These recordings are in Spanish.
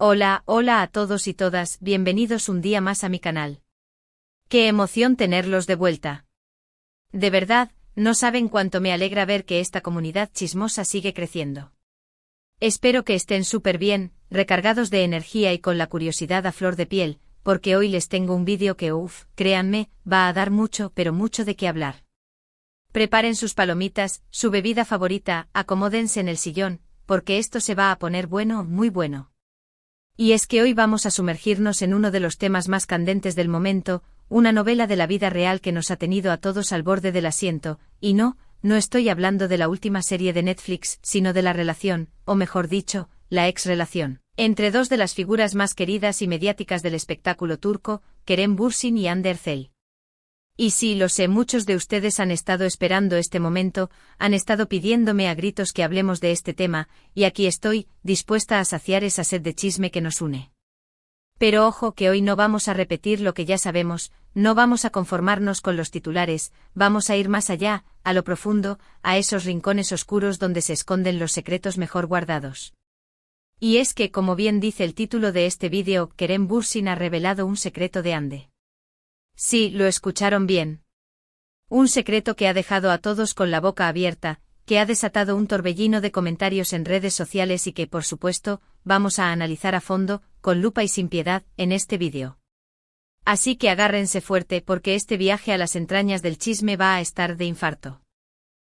Hola, hola a todos y todas, bienvenidos un día más a mi canal. ¡Qué emoción tenerlos de vuelta! De verdad, no saben cuánto me alegra ver que esta comunidad chismosa sigue creciendo. Espero que estén súper bien, recargados de energía y con la curiosidad a flor de piel, porque hoy les tengo un vídeo que créanme, va a dar mucho pero mucho de qué hablar. Preparen sus palomitas, su bebida favorita, acomódense en el sillón, porque esto se va a poner bueno, muy bueno. Y es que hoy vamos a sumergirnos en uno de los temas más candentes del momento, una novela de la vida real que nos ha tenido a todos al borde del asiento, y no estoy hablando de la última serie de Netflix, sino de la relación, o mejor dicho, la ex-relación, entre dos de las figuras más queridas y mediáticas del espectáculo turco, Kerem Bürsin y Hande Erçel. Y sí, lo sé, muchos de ustedes han estado esperando este momento, han estado pidiéndome a gritos que hablemos de este tema, y aquí estoy, dispuesta a saciar esa sed de chisme que nos une. Pero ojo que hoy no vamos a repetir lo que ya sabemos, no vamos a conformarnos con los titulares, vamos a ir más allá, a lo profundo, a esos rincones oscuros donde se esconden los secretos mejor guardados. Y es que, como bien dice el título de este vídeo, Kerem Bürsin ha revelado un secreto de Hande. Sí, lo escucharon bien. Un secreto que ha dejado a todos con la boca abierta, que ha desatado un torbellino de comentarios en redes sociales y que, por supuesto, vamos a analizar a fondo, con lupa y sin piedad, en este vídeo. Así que agárrense fuerte porque este viaje a las entrañas del chisme va a estar de infarto.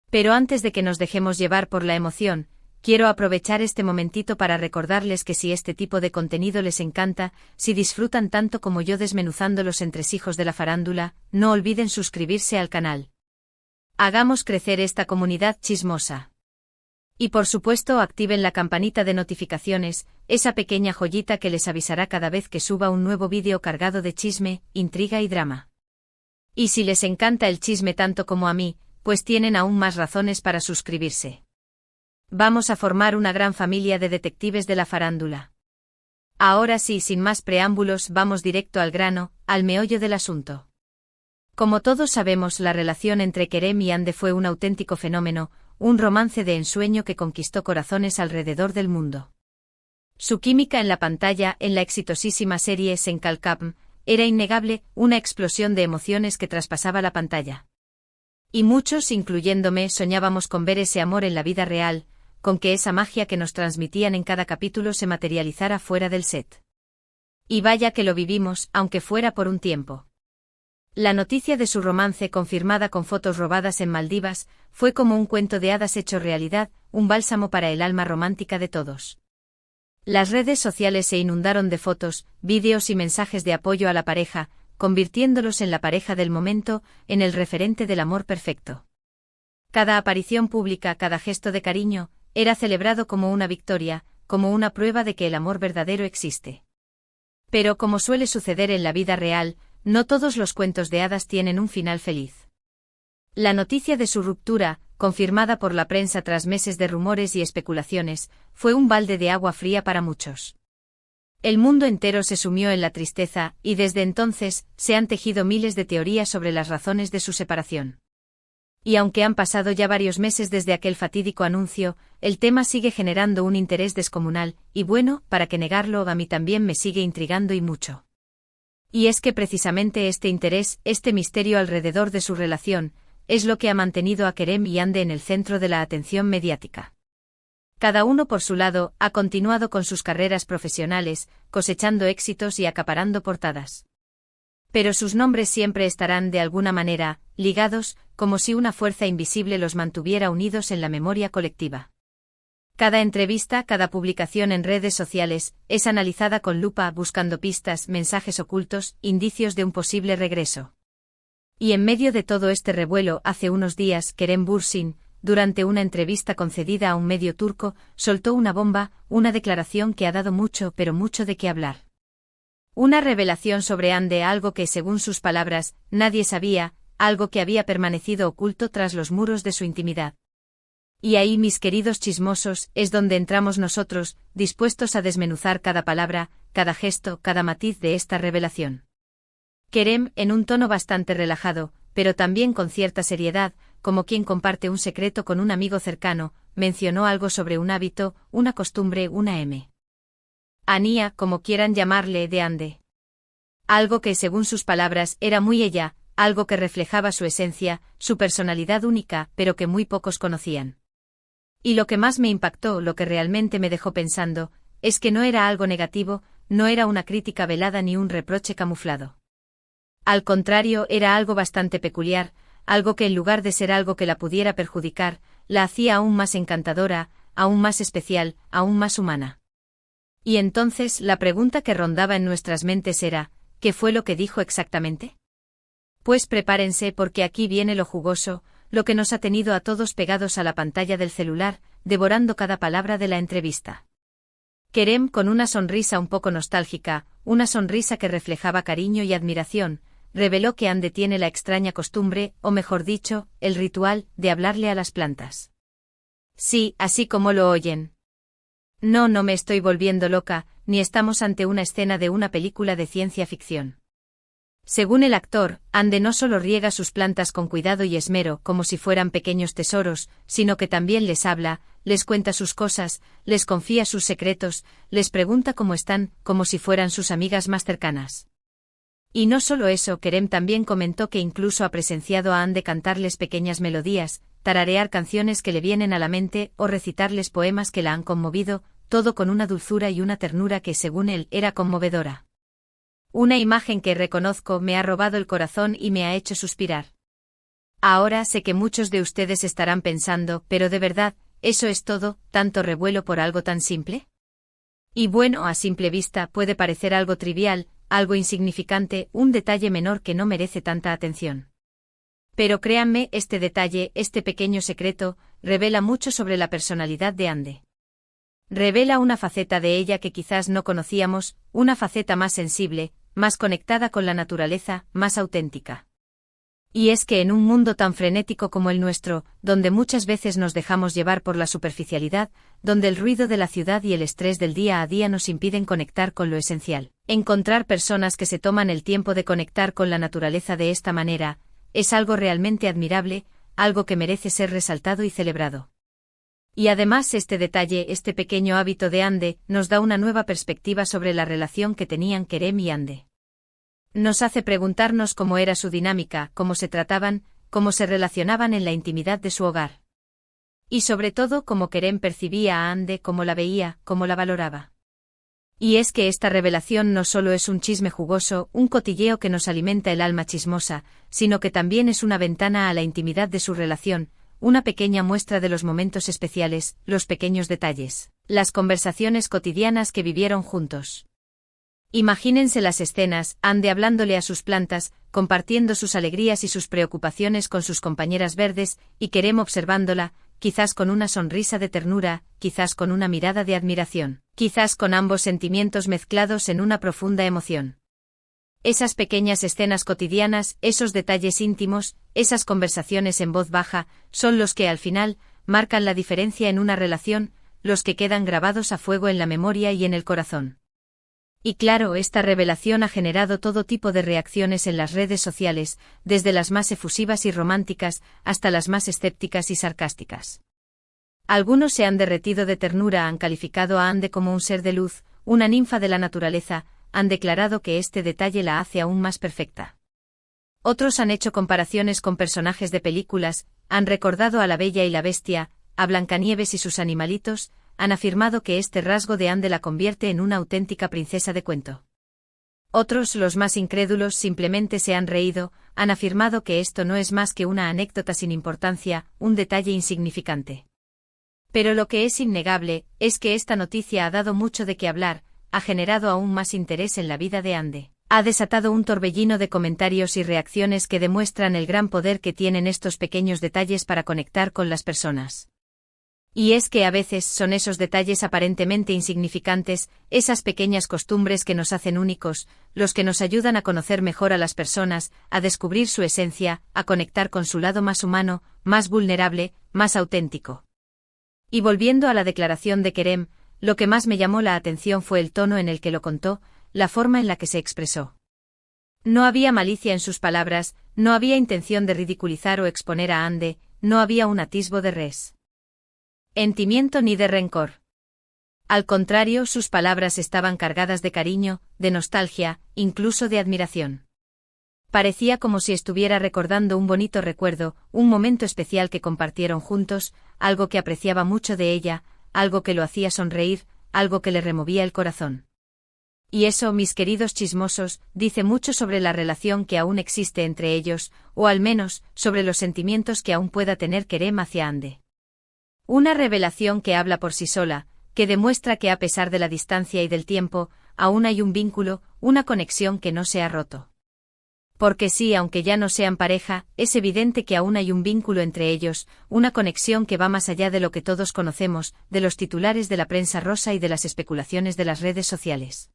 Pero antes de que nos dejemos llevar por la emoción, quiero aprovechar este momentito para recordarles que si este tipo de contenido les encanta, si disfrutan tanto como yo desmenuzando los entresijos de la farándula, no olviden suscribirse al canal. Hagamos crecer esta comunidad chismosa. Y por supuesto activen la campanita de notificaciones, esa pequeña joyita que les avisará cada vez que suba un nuevo vídeo cargado de chisme, intriga y drama. Y si les encanta el chisme tanto como a mí, pues tienen aún más razones para suscribirse. Vamos a formar una gran familia de detectives de la farándula. Ahora sí, sin más preámbulos, vamos directo al grano, al meollo del asunto. Como todos sabemos, la relación entre Kerem y Hande fue un auténtico fenómeno, un romance de ensueño que conquistó corazones alrededor del mundo. Su química en la pantalla, en la exitosísima serie Sen Kalkapm, era innegable, una explosión de emociones que traspasaba la pantalla. Y muchos, incluyéndome, soñábamos con ver ese amor en la vida real, con que esa magia que nos transmitían en cada capítulo se materializara fuera del set. Y vaya que lo vivimos, aunque fuera por un tiempo. La noticia de su romance, confirmada con fotos robadas en Maldivas, fue como un cuento de hadas hecho realidad, un bálsamo para el alma romántica de todos. Las redes sociales se inundaron de fotos, vídeos y mensajes de apoyo a la pareja, convirtiéndolos en la pareja del momento, en el referente del amor perfecto. Cada aparición pública, cada gesto de cariño, era celebrado como una victoria, como una prueba de que el amor verdadero existe. Pero como suele suceder en la vida real, no todos los cuentos de hadas tienen un final feliz. La noticia de su ruptura, confirmada por la prensa tras meses de rumores y especulaciones, fue un balde de agua fría para muchos. El mundo entero se sumió en la tristeza, y desde entonces, se han tejido miles de teorías sobre las razones de su separación. Y aunque han pasado ya varios meses desde aquel fatídico anuncio, el tema sigue generando un interés descomunal, y bueno, para qué negarlo, a mí también me sigue intrigando y mucho. Y es que precisamente este interés, este misterio alrededor de su relación, es lo que ha mantenido a Kerem y Hande en el centro de la atención mediática. Cada uno por su lado, ha continuado con sus carreras profesionales, cosechando éxitos y acaparando portadas. Pero sus nombres siempre estarán de alguna manera ligados, como si una fuerza invisible los mantuviera unidos en la memoria colectiva. Cada entrevista, cada publicación en redes sociales, es analizada con lupa buscando pistas, mensajes ocultos, indicios de un posible regreso. Y en medio de todo este revuelo, hace unos días, Kerem Bürsin, durante una entrevista concedida a un medio turco, soltó una bomba, una declaración que ha dado mucho pero mucho de qué hablar. Una revelación sobre Hande, algo que, según sus palabras, nadie sabía, algo que había permanecido oculto tras los muros de su intimidad. Y ahí, mis queridos chismosos, es donde entramos nosotros, dispuestos a desmenuzar cada palabra, cada gesto, cada matiz de esta revelación. Kerem, en un tono bastante relajado, pero también con cierta seriedad, como quien comparte un secreto con un amigo cercano, mencionó algo sobre un hábito, una costumbre, una Ania, como quieran llamarle, de Ande. Algo que, según sus palabras, era muy ella, algo que reflejaba su esencia, su personalidad única, pero que muy pocos conocían. Y lo que más me impactó, lo que realmente me dejó pensando, es que no era algo negativo, no era una crítica velada ni un reproche camuflado. Al contrario, era algo bastante peculiar, algo que en lugar de ser algo que la pudiera perjudicar, la hacía aún más encantadora, aún más especial, aún más humana. Y entonces la pregunta que rondaba en nuestras mentes era, ¿qué fue lo que dijo exactamente? Pues prepárense porque aquí viene lo jugoso, lo que nos ha tenido a todos pegados a la pantalla del celular, devorando cada palabra de la entrevista. Kerem, con una sonrisa un poco nostálgica, una sonrisa que reflejaba cariño y admiración, reveló que Ande tiene la extraña costumbre, o mejor dicho, el ritual, de hablarle a las plantas. Sí, así como lo oyen. No, no me estoy volviendo loca, ni estamos ante una escena de una película de ciencia ficción. Según el actor, Ande no solo riega sus plantas con cuidado y esmero como si fueran pequeños tesoros, sino que también les habla, les cuenta sus cosas, les confía sus secretos, les pregunta cómo están, como si fueran sus amigas más cercanas. Y no solo eso, Kerem también comentó que incluso ha presenciado a Ande cantarles pequeñas melodías, tararear canciones que le vienen a la mente o recitarles poemas que la han conmovido, todo con una dulzura y una ternura que, según él, era conmovedora. Una imagen que reconozco me ha robado el corazón y me ha hecho suspirar. Ahora sé que muchos de ustedes estarán pensando, pero de verdad, ¿eso es todo, tanto revuelo por algo tan simple? Y bueno, a simple vista puede parecer algo trivial, algo insignificante, un detalle menor que no merece tanta atención. Pero créanme, este detalle, este pequeño secreto, revela mucho sobre la personalidad de Ande. Revela una faceta de ella que quizás no conocíamos, una faceta más sensible, más conectada con la naturaleza, más auténtica. Y es que en un mundo tan frenético como el nuestro, donde muchas veces nos dejamos llevar por la superficialidad, donde el ruido de la ciudad y el estrés del día a día nos impiden conectar con lo esencial, encontrar personas que se toman el tiempo de conectar con la naturaleza de esta manera, es algo realmente admirable, algo que merece ser resaltado y celebrado. Y además este detalle, este pequeño hábito de Ande, nos da una nueva perspectiva sobre la relación que tenían Kerem y Ande. Nos hace preguntarnos cómo era su dinámica, cómo se trataban, cómo se relacionaban en la intimidad de su hogar. Y sobre todo cómo Kerem percibía a Ande, cómo la veía, cómo la valoraba. Y es que esta revelación no solo es un chisme jugoso, un cotilleo que nos alimenta el alma chismosa, sino que también es una ventana a la intimidad de su relación, una pequeña muestra de los momentos especiales, los pequeños detalles, las conversaciones cotidianas que vivieron juntos. Imagínense las escenas, Ande hablándole a sus plantas, compartiendo sus alegrías y sus preocupaciones con sus compañeras verdes, y Kerem observándola, quizás con una sonrisa de ternura, quizás con una mirada de admiración, quizás con ambos sentimientos mezclados en una profunda emoción. Esas pequeñas escenas cotidianas, esos detalles íntimos, esas conversaciones en voz baja, son los que al final marcan la diferencia en una relación, los que quedan grabados a fuego en la memoria y en el corazón. Y claro, esta revelación ha generado todo tipo de reacciones en las redes sociales, desde las más efusivas y románticas, hasta las más escépticas y sarcásticas. Algunos se han derretido de ternura, han calificado a Ande como un ser de luz, una ninfa de la naturaleza, han declarado que este detalle la hace aún más perfecta. Otros han hecho comparaciones con personajes de películas, han recordado a la Bella y la Bestia, a Blancanieves y sus animalitos, han afirmado que este rasgo de Ande la convierte en una auténtica princesa de cuento. Otros, los más incrédulos, simplemente se han reído, han afirmado que esto no es más que una anécdota sin importancia, un detalle insignificante. Pero lo que es innegable, es que esta noticia ha dado mucho de qué hablar, ha generado aún más interés en la vida de Ande. Ha desatado un torbellino de comentarios y reacciones que demuestran el gran poder que tienen estos pequeños detalles para conectar con las personas. Y es que a veces son esos detalles aparentemente insignificantes, esas pequeñas costumbres que nos hacen únicos, los que nos ayudan a conocer mejor a las personas, a descubrir su esencia, a conectar con su lado más humano, más vulnerable, más auténtico. Y volviendo a la declaración de Kerem, lo que más me llamó la atención fue el tono en el que lo contó, la forma en la que se expresó. No había malicia en sus palabras, no había intención de ridiculizar o exponer a Ande, no había un atisbo de resentimiento ni de rencor. Al contrario, sus palabras estaban cargadas de cariño, de nostalgia, incluso de admiración. Parecía como si estuviera recordando un bonito recuerdo, un momento especial que compartieron juntos, algo que apreciaba mucho de ella, algo que lo hacía sonreír, algo que le removía el corazón. Y eso, mis queridos chismosos, dice mucho sobre la relación que aún existe entre ellos, o al menos, sobre los sentimientos que aún pueda tener Kerem hacia Hande. Una revelación que habla por sí sola, que demuestra que a pesar de la distancia y del tiempo, aún hay un vínculo, una conexión que no se ha roto. Porque sí, aunque ya no sean pareja, es evidente que aún hay un vínculo entre ellos, una conexión que va más allá de lo que todos conocemos, de los titulares de la prensa rosa y de las especulaciones de las redes sociales.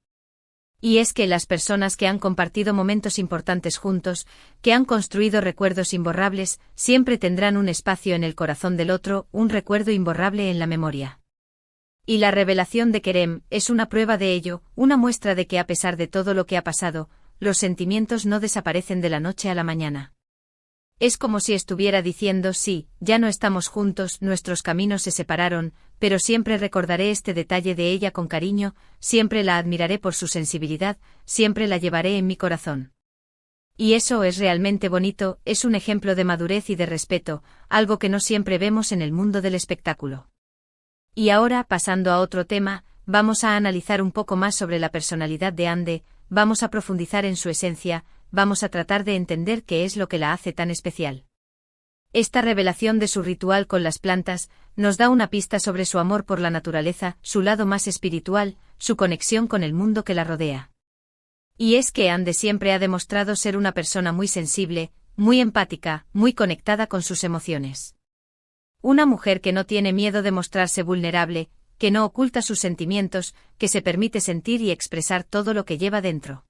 Y es que las personas que han compartido momentos importantes juntos, que han construido recuerdos imborrables, siempre tendrán un espacio en el corazón del otro, un recuerdo imborrable en la memoria. Y la revelación de Kerem es una prueba de ello, una muestra de que a pesar de todo lo que ha pasado, los sentimientos no desaparecen de la noche a la mañana. Es como si estuviera diciendo sí, ya no estamos juntos, nuestros caminos se separaron, pero siempre recordaré este detalle de ella con cariño, siempre la admiraré por su sensibilidad, siempre la llevaré en mi corazón. Y eso es realmente bonito, es un ejemplo de madurez y de respeto, algo que no siempre vemos en el mundo del espectáculo. Y ahora, pasando a otro tema, vamos a analizar un poco más sobre la personalidad de Hande, vamos a profundizar en su esencia, vamos a tratar de entender qué es lo que la hace tan especial. Esta revelación de su ritual con las plantas nos da una pista sobre su amor por la naturaleza, su lado más espiritual, su conexión con el mundo que la rodea. Y es que Hande siempre ha demostrado ser una persona muy sensible, muy empática, muy conectada con sus emociones. Una mujer que no tiene miedo de mostrarse vulnerable, que no oculta sus sentimientos, que se permite sentir y expresar todo lo que lleva dentro.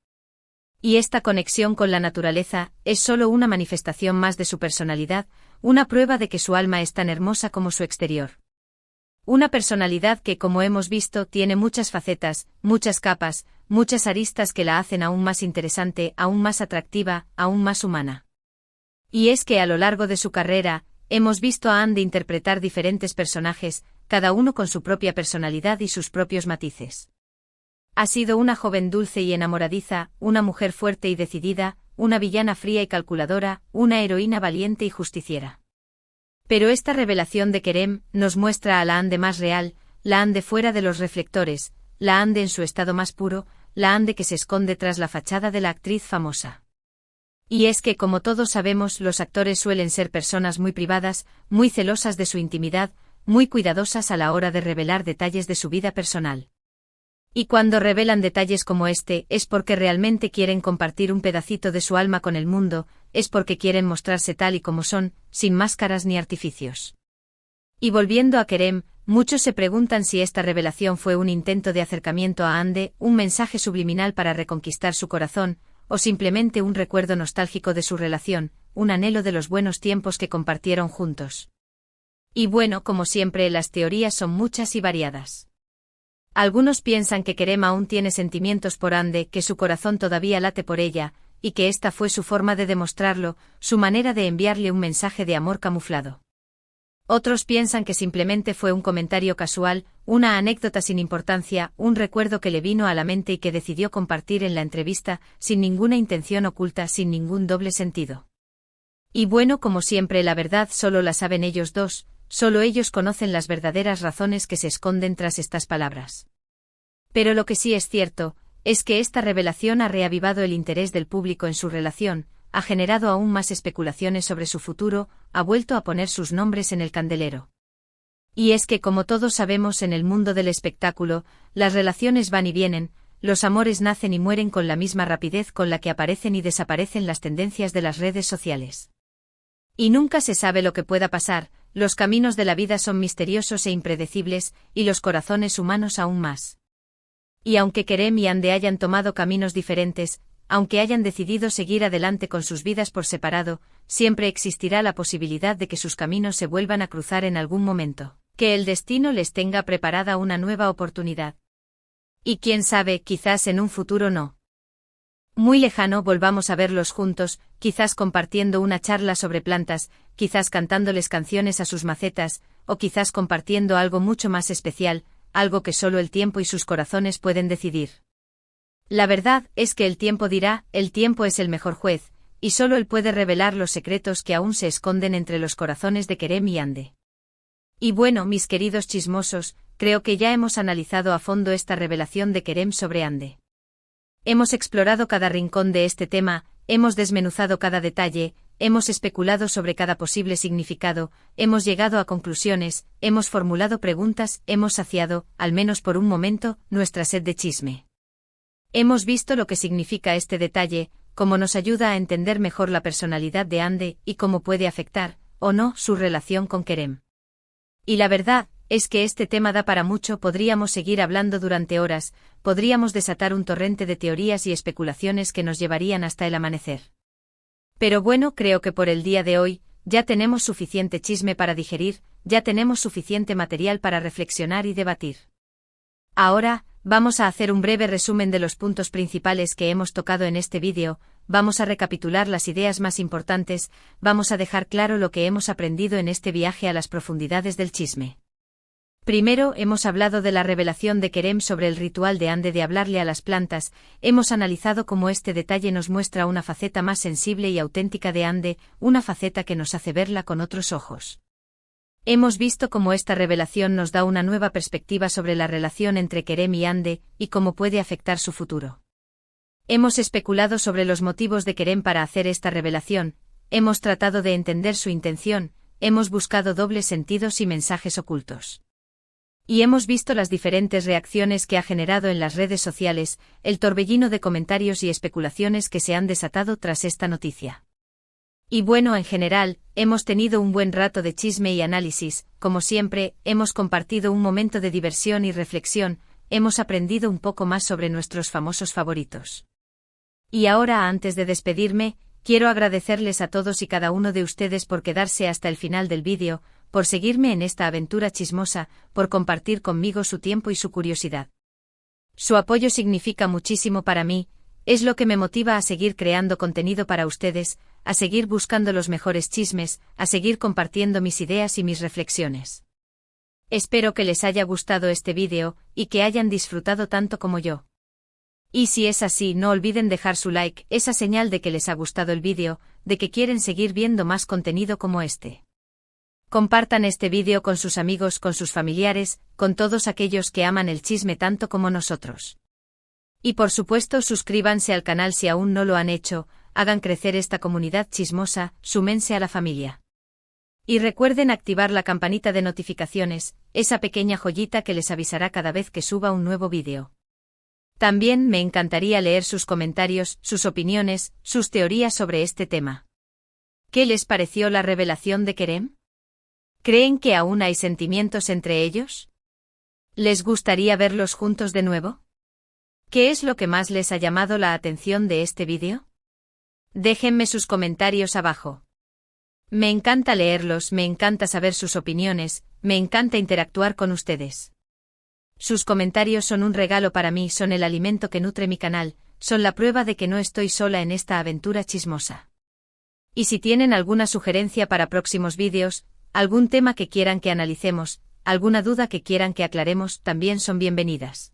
Y esta conexión con la naturaleza es solo una manifestación más de su personalidad, una prueba de que su alma es tan hermosa como su exterior. Una personalidad que, como hemos visto, tiene muchas facetas, muchas capas, muchas aristas que la hacen aún más interesante, aún más atractiva, aún más humana. Y es que a lo largo de su carrera, hemos visto a Hande interpretar diferentes personajes, cada uno con su propia personalidad y sus propios matices. Ha sido una joven dulce y enamoradiza, una mujer fuerte y decidida, una villana fría y calculadora, una heroína valiente y justiciera. Pero esta revelación de Kerem nos muestra a la Hande más real, la Hande fuera de los reflectores, la Hande en su estado más puro, la Hande que se esconde tras la fachada de la actriz famosa. Y es que, como todos sabemos, los actores suelen ser personas muy privadas, muy celosas de su intimidad, muy cuidadosas a la hora de revelar detalles de su vida personal. Y cuando revelan detalles como este, es porque realmente quieren compartir un pedacito de su alma con el mundo, es porque quieren mostrarse tal y como son, sin máscaras ni artificios. Y volviendo a Kerem, muchos se preguntan si esta revelación fue un intento de acercamiento a Hande, un mensaje subliminal para reconquistar su corazón, o simplemente un recuerdo nostálgico de su relación, un anhelo de los buenos tiempos que compartieron juntos. Y bueno, como siempre, las teorías son muchas y variadas. Algunos piensan que Kerem aún tiene sentimientos por Hande, que su corazón todavía late por ella, y que esta fue su forma de demostrarlo, su manera de enviarle un mensaje de amor camuflado. Otros piensan que simplemente fue un comentario casual, una anécdota sin importancia, un recuerdo que le vino a la mente y que decidió compartir en la entrevista, sin ninguna intención oculta, sin ningún doble sentido. Y bueno, como siempre, la verdad solo la saben ellos dos, solo ellos conocen las verdaderas razones que se esconden tras estas palabras. Pero lo que sí es cierto, es que esta revelación ha reavivado el interés del público en su relación, ha generado aún más especulaciones sobre su futuro, ha vuelto a poner sus nombres en el candelero. Y es que, como todos sabemos, en el mundo del espectáculo, las relaciones van y vienen, los amores nacen y mueren con la misma rapidez con la que aparecen y desaparecen las tendencias de las redes sociales. Y nunca se sabe lo que pueda pasar, los caminos de la vida son misteriosos e impredecibles, y los corazones humanos aún más. Y aunque Kerem y Hande hayan tomado caminos diferentes, aunque hayan decidido seguir adelante con sus vidas por separado, siempre existirá la posibilidad de que sus caminos se vuelvan a cruzar en algún momento, que el destino les tenga preparada una nueva oportunidad. Y quién sabe, quizás en un futuro no muy lejano volvamos a verlos juntos, quizás compartiendo una charla sobre plantas, quizás cantándoles canciones a sus macetas, o quizás compartiendo algo mucho más especial, algo que solo el tiempo y sus corazones pueden decidir. La verdad es que el tiempo dirá, el tiempo es el mejor juez, y solo él puede revelar los secretos que aún se esconden entre los corazones de Kerem y Hande. Y bueno, mis queridos chismosos, creo que ya hemos analizado a fondo esta revelación de Kerem sobre Hande. Hemos explorado cada rincón de este tema, hemos desmenuzado cada detalle, hemos especulado sobre cada posible significado, hemos llegado a conclusiones, hemos formulado preguntas, hemos saciado, al menos por un momento, nuestra sed de chisme. Hemos visto lo que significa este detalle, cómo nos ayuda a entender mejor la personalidad de Hande y cómo puede afectar, o no, su relación con Kerem. Y la verdad es que este tema da para mucho, podríamos seguir hablando durante horas, podríamos desatar un torrente de teorías y especulaciones que nos llevarían hasta el amanecer. Pero bueno, creo que por el día de hoy, ya tenemos suficiente chisme para digerir, ya tenemos suficiente material para reflexionar y debatir. Ahora, vamos a hacer un breve resumen de los puntos principales que hemos tocado en este vídeo, vamos a recapitular las ideas más importantes, vamos a dejar claro lo que hemos aprendido en este viaje a las profundidades del chisme. Primero, hemos hablado de la revelación de Kerem sobre el ritual de Hande de hablarle a las plantas, hemos analizado cómo este detalle nos muestra una faceta más sensible y auténtica de Hande, una faceta que nos hace verla con otros ojos. Hemos visto cómo esta revelación nos da una nueva perspectiva sobre la relación entre Kerem y Hande, y cómo puede afectar su futuro. Hemos especulado sobre los motivos de Kerem para hacer esta revelación, hemos tratado de entender su intención, hemos buscado dobles sentidos y mensajes ocultos. Y hemos visto las diferentes reacciones que ha generado en las redes sociales, el torbellino de comentarios y especulaciones que se han desatado tras esta noticia. Y bueno, en general, hemos tenido un buen rato de chisme y análisis, como siempre, hemos compartido un momento de diversión y reflexión, hemos aprendido un poco más sobre nuestros famosos favoritos. Y ahora, antes de despedirme, quiero agradecerles a todos y cada uno de ustedes por quedarse hasta el final del vídeo, por seguirme en esta aventura chismosa, por compartir conmigo su tiempo y su curiosidad. Su apoyo significa muchísimo para mí, es lo que me motiva a seguir creando contenido para ustedes, a seguir buscando los mejores chismes, a seguir compartiendo mis ideas y mis reflexiones. Espero que les haya gustado este vídeo, y que hayan disfrutado tanto como yo. Y si es así, no olviden dejar su like, esa señal de que les ha gustado el vídeo, de que quieren seguir viendo más contenido como este. Compartan este vídeo con sus amigos, con sus familiares, con todos aquellos que aman el chisme tanto como nosotros. Y por supuesto, suscríbanse al canal si aún no lo han hecho, hagan crecer esta comunidad chismosa, súmense a la familia. Y recuerden activar la campanita de notificaciones, esa pequeña joyita que les avisará cada vez que suba un nuevo vídeo. También me encantaría leer sus comentarios, sus opiniones, sus teorías sobre este tema. ¿Qué les pareció la revelación de Kerem? ¿Creen que aún hay sentimientos entre ellos? ¿Les gustaría verlos juntos de nuevo? ¿Qué es lo que más les ha llamado la atención de este vídeo? Déjenme sus comentarios abajo. Me encanta leerlos, me encanta saber sus opiniones, me encanta interactuar con ustedes. Sus comentarios son un regalo para mí, son el alimento que nutre mi canal, son la prueba de que no estoy sola en esta aventura chismosa. Y si tienen alguna sugerencia para próximos vídeos, algún tema que quieran que analicemos, alguna duda que quieran que aclaremos, también son bienvenidas.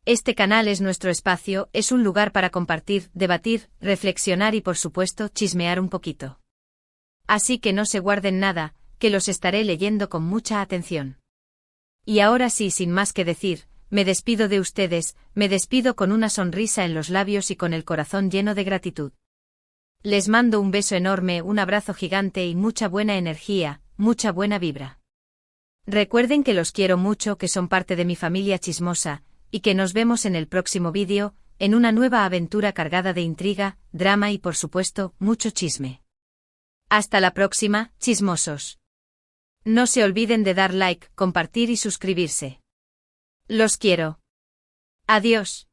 Este canal es nuestro espacio, es un lugar para compartir, debatir, reflexionar y por supuesto chismear un poquito. Así que no se guarden nada, que los estaré leyendo con mucha atención. Y ahora sí, sin más que decir, me despido de ustedes, me despido con una sonrisa en los labios y con el corazón lleno de gratitud. Les mando un beso enorme, un abrazo gigante y mucha buena energía, mucha buena vibra. Recuerden que los quiero mucho, que son parte de mi familia chismosa, y que nos vemos en el próximo vídeo, en una nueva aventura cargada de intriga, drama y por supuesto, mucho chisme. Hasta la próxima, chismosos. No se olviden de dar like, compartir y suscribirse. Los quiero. Adiós.